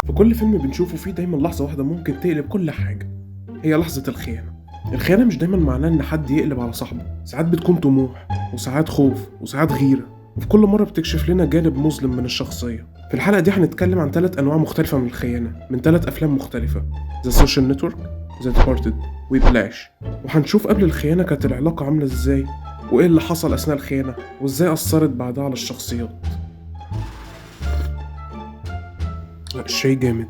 في كل فيلم بنشوفه فيه دايما لحظة واحدة ممكن تقلب كل حاجة، هي لحظة الخيانة. الخيانة مش دايما معناه إن حد يقلب على صاحبه، ساعات بتكون طموح وساعات خوف وساعات غيرة، وفي كل مرة بتكشف لنا جانب مظلم من الشخصية. في الحلقة دي هنتكلم عن 3 أنواع مختلفة من الخيانة من 3 أفلام مختلفة: The Social Network, The Departed, وبلاش. وهنشوف قبل الخيانة كانت العلاقة عاملة إزاي، وإيه اللي حصل أثناء الخيانة، وإزاي أثرت بعدها على الشخصيات. الشيء جامد.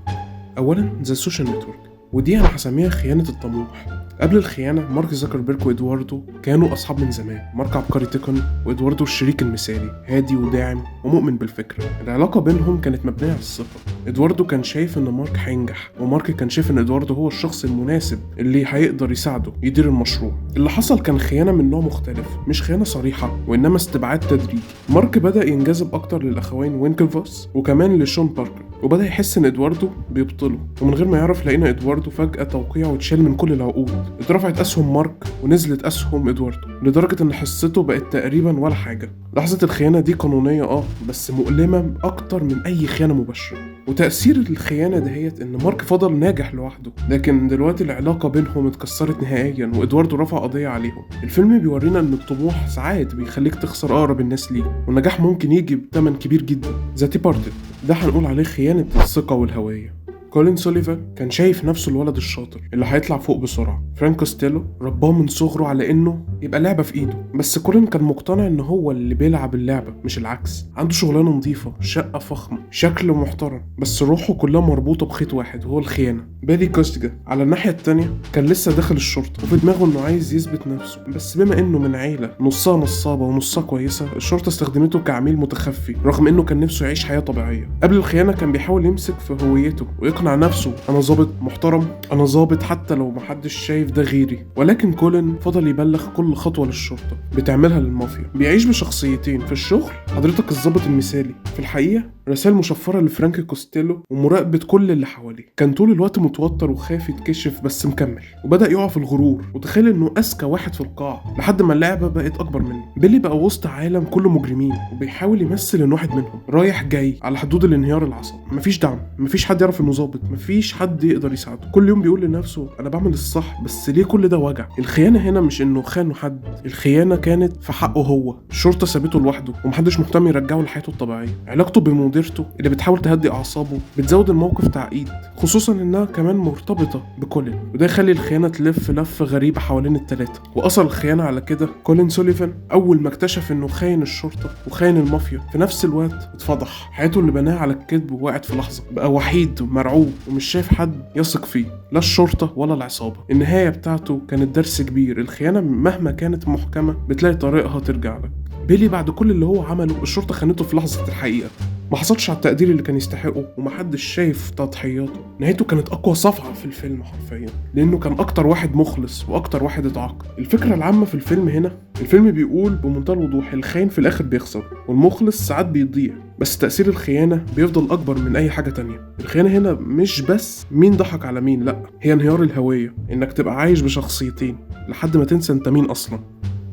أولا ذا سوشيال نتورك، ودي أنا هسميها خيانة الطموح. قبل الخيانة مارك زكربيرج وإدواردو كانوا أصحاب من زمان. مارك عبقري تقني وإدواردو الشريك المثالي، هادي وداعم ومؤمن بالفكرة. العلاقة بينهم كانت مبنية على الثقة. إدواردو كان شايف إن مارك هينجح، ومارك كان شايف إن إدواردو هو الشخص المناسب اللي هيقدر يساعده يدير المشروع. اللي حصل كان خيانة من نوع مختلف، مش خيانة صريحة وإنما استبعاد تدريجي. مارك بدأ ينجذب أكتر للأخوين وينكلفوس وكمان لشون باركر، وبدأ يحس إن إدواردو بيبطله، ومن غير ما يعرف لقينا إدواردو فجأة توقيعه اتشال من كل العقود. اترفعت أسهم مارك ونزلت أسهم إدواردو لدرجة إن حصته بقت تقريبا ولا حاجة. لحظة الخيانة دي قانونية بس مؤلمة أكتر من أي خيانة مباشرة. وتأثير الخيانة دهيت إن مارك فضل ناجح لوحده، لكن دلوقتي العلاقة بينهم اتكسرت نهائيا وإدواردو رفع قضية عليهم. الفيلم بيورينا إن الطموح ساعات بيخليك تخسر أقرب الناس ليك، والنجاح ممكن يجي بثمن كبير جدا. ذا ديبارتد ده هنقول عليه خيانة الثقة والهوية. كولين سوليفان كان شايف نفسه الولد الشاطر اللي هيطلع فوق بسرعة. فرانك كوستيلو رباه من صغره على انه يبقى لعبة في ايده، بس كولين كان مقتنع ان هو اللي بيلعب اللعبة مش العكس. عنده شغلانة نظيفة، شقة فخمة، شكله محترم، بس روحه كلها مربوطة بخيط واحد وهو الخيانة. بيلي كوستيجا على الناحية التانية كان لسه داخل الشرطة، وفي دماغه انه عايز يثبت نفسه، بس بما انه من عيلة نصها نصابة ونصها كويسة، الشرطة استخدمته كعميل متخفي رغم انه كان نفسه يعيش حياة طبيعية. قبل الخيانة كان بيحاول يمسك في هويته ويقنع نفسه انا ظابط محترم، انا ظابط حتى لو محدش شايف ده غيري. ولكن كولين فضل يبلغ كل خطوة للشرطة بتعملها للمافيا. بيعيش بشخصيتين، في الشغل حضرتك الظابط المثالي، في الحقيقة رسائل مشفرة لفرانك كوستيلو ومراقبة كل اللي حواليه. كان طول الوقت متوتر وخايف يتكشف بس مكمل، وبدأ يقع في الغرور وتخيل انه اذكى واحد في القاعة لحد ما اللعبة بقت اكبر منه. بيلي بقى وسط عالم كله مجرمين وبيحاول يمثل ان واحد منهم رايح جاي على حدود الانهيار العصبي. مفيش دعم، مفيش حد يعرف انه ظابط، مفيش حد يقدر يساعده. كل يوم بيقول لنفسه انا بعمل الصح، بس ليه كل ده وجع؟ الخيانة هنا مش انه خانوا حد، الخيانة كانت في حقه هو. الشرطة سابته لوحده ومحدش مهتم يرجعه لحياته الطبيعية. علاقته بمديرته اللي بتحاول تهدي اعصابه بتزود الموقف تعقيد، خصوصا انها كمان مرتبطة بكولين، وده يخلي الخيانة تلف لفة غريبة حوالين التلاتة. واصل الخيانة على كده كولين سوليفان اول ما اكتشف انه خاين الشرطة وخاين المافيا في نفس الوقت اتفضح. حياته اللي بناها على الكذب وقعت في لحظة، بقى وحيد ومرعوب ومش شايف حد يثق فيه، لا الشرطة ولا العصابة. النهاية بتاعته كانت درس كبير، الخيانة مهما كانت محكمة بتلاقي طريقها ترجع لك. بيلي بعد كل اللي هو عمله الشرطة خانته في لحظة الحقيقة، ما حصلش على التقدير اللي كان يستحقه ومحدش شايف تضحياته. نهايته كانت اقوى صفعة في الفيلم حرفيا، لانه كان اكتر واحد مخلص واكتر واحد اتعاقب. الفكرة العامة في الفيلم هنا، الفيلم بيقول بمنتهى الوضوح الخاين في الاخر بيخسر والمخلص ساعات بيضيع، بس تأثير الخيانة بيفضل اكبر من اي حاجة تانية. الخيانة هنا مش بس مين ضحك على مين، لا هي انهيار الهوية، انك تبقى عايش بشخصيتين لحد ما تنسى انت مين اصلا.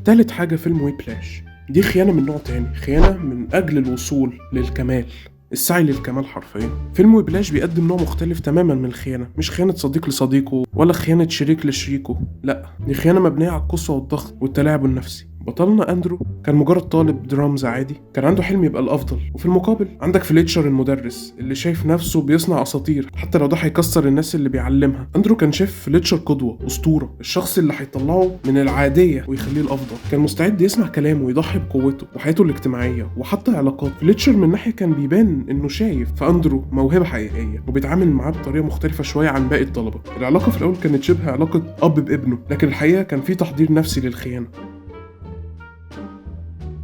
تالت حاجة فيلم ويبلاش، دي خيانة من نوع تاني، خيانة من أجل الوصول للكمال، السعي للكمال حرفيا. فيلم ويبلاش بيقدم نوع مختلف تماما من الخيانة، مش خيانة صديق لصديقه ولا خيانة شريك لشريكه، لا دي خيانة مبنية على القسوة والضغط والتلاعب النفسي. بطلنا أندرو كان مجرد طالب درامز عادي، كان عنده حلم يبقى الأفضل، وفي المقابل عندك فليتشر المدرس اللي شايف نفسه بيصنع أساطير حتى لو ده هيكسر الناس اللي بيعلمها. أندرو كان شايف فليتشر قدوة، أسطورة، الشخص اللي هيطلعه من العادية ويخليه الأفضل. كان مستعد يسمع كلامه ويضحي بقوته وحياته الاجتماعية وحتى علاقات. فليتشر من ناحية كان بيبان إنه شايف في أندرو موهبة حقيقية وبيتعامل معاه بطريقة مختلفة شوية عن باقي الطلبة. العلاقة في الأول كانت شبه علاقة أب بابنه، لكن الحقيقة كان في تحضير نفسي للخيانة.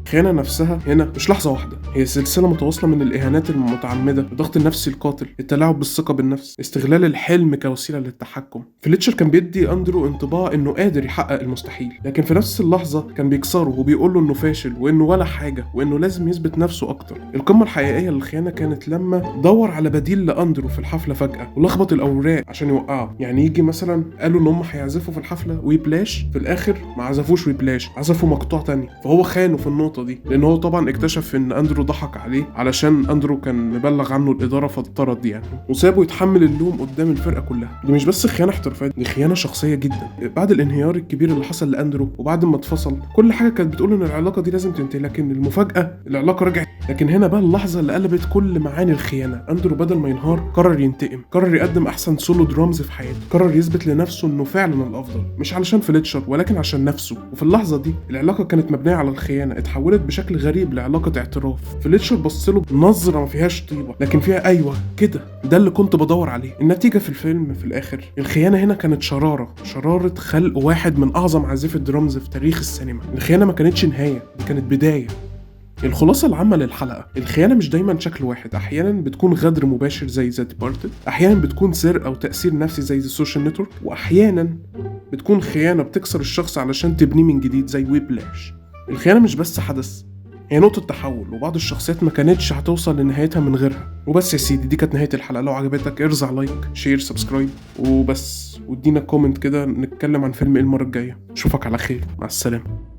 الخيانة نفسها هنا مش لحظة واحدة، هي سلسلة متواصلة من الإهانات المتعمدة، الضغط النفسي القاتل، التلاعب بالثقة بالنفس، استغلال الحلم كوسيلة للتحكم. فليتشر كان بيدي أندرو انطباع إنه قادر يحقق المستحيل، لكن في نفس اللحظة كان بيكسره وبيقول له إنه فاشل وإنه ولا حاجة وإنه لازم يثبت نفسه أكتر. القمة الحقيقية للخيانة كانت لما دور على بديل لأندرو في الحفلة فجأة ولخبط الأوراق عشان يوقعه. يعني يجي مثلا قالوا إن هم هيعزفوا في الحفلة ويبلاش، في الآخر ما عزفوش ويبلاش، عزفوا مقطوع تاني، فهو خانه في النقطة اللقطة دي، لأن هو طبعا اكتشف إن أندرو ضحك عليه علشان أندرو كان مبلغ عنه الإدارة فاضطرد يعني، وسابه يتحمل اللوم قدام الفرقة كلها. دي مش بس خيانة احترافية، دي خيانة شخصية جدا. بعد الانهيار الكبير اللي حصل لأندرو وبعد ما اتفصل، كل حاجة كانت بتقول إن العلاقة دي لازم تنتهي، لكن المفاجأة العلاقة رجعت. لكن هنا بقى اللحظة اللي قلبت كل معاني الخيانة. أندرو بدل ما ينهار قرر ينتقم، قرر يقدم أحسن سولو درامز في حياته، قرر يثبت لنفسه إنه فعلا الأفضل، مش علشان فليتشر ولكن عشان نفسه. وفي اللحظة دي العلاقة كانت مبنية على الخيانة اتحولت بشكل غريب لعلاقة اعتراف. فليتشر بصله بنظرة ما فيهاش طيبة لكن فيها أيوة كده، ده اللي كنت بدور عليه. النتيجة في الفيلم في الآخر، الخيانة هنا كانت شرارة خلق واحد من أعظم عازفي الدرامز في تاريخ السينما. الخيانة ما كانتش نهاية، دي كانت بداية. الخلاصة العامة للحلقة، الخيانة مش دايما شكل واحد، أحيانا بتكون غدر مباشر زي ذا ديبارتد، أحيانا بتكون سر أو تأثير نفسي زي ذا سوشيال نتورك، وأحيانا بتكون خيانة بتكسر الشخص علشان تبنيه من جديد زي ويبلاش. الخيانة مش بس حدث، هي نقطة تحول، وبعض الشخصيات ما كانتش هتوصل لنهايتها من غيرها. وبس يا سيدي، دي كانت نهاية الحلقة. لو عجبتك ارزع لايك شير سبسكرايب وبس، وادينا كومنت كده نتكلم عن فيلم ايه المرة الجاية. اشوفك على خير، مع السلامة.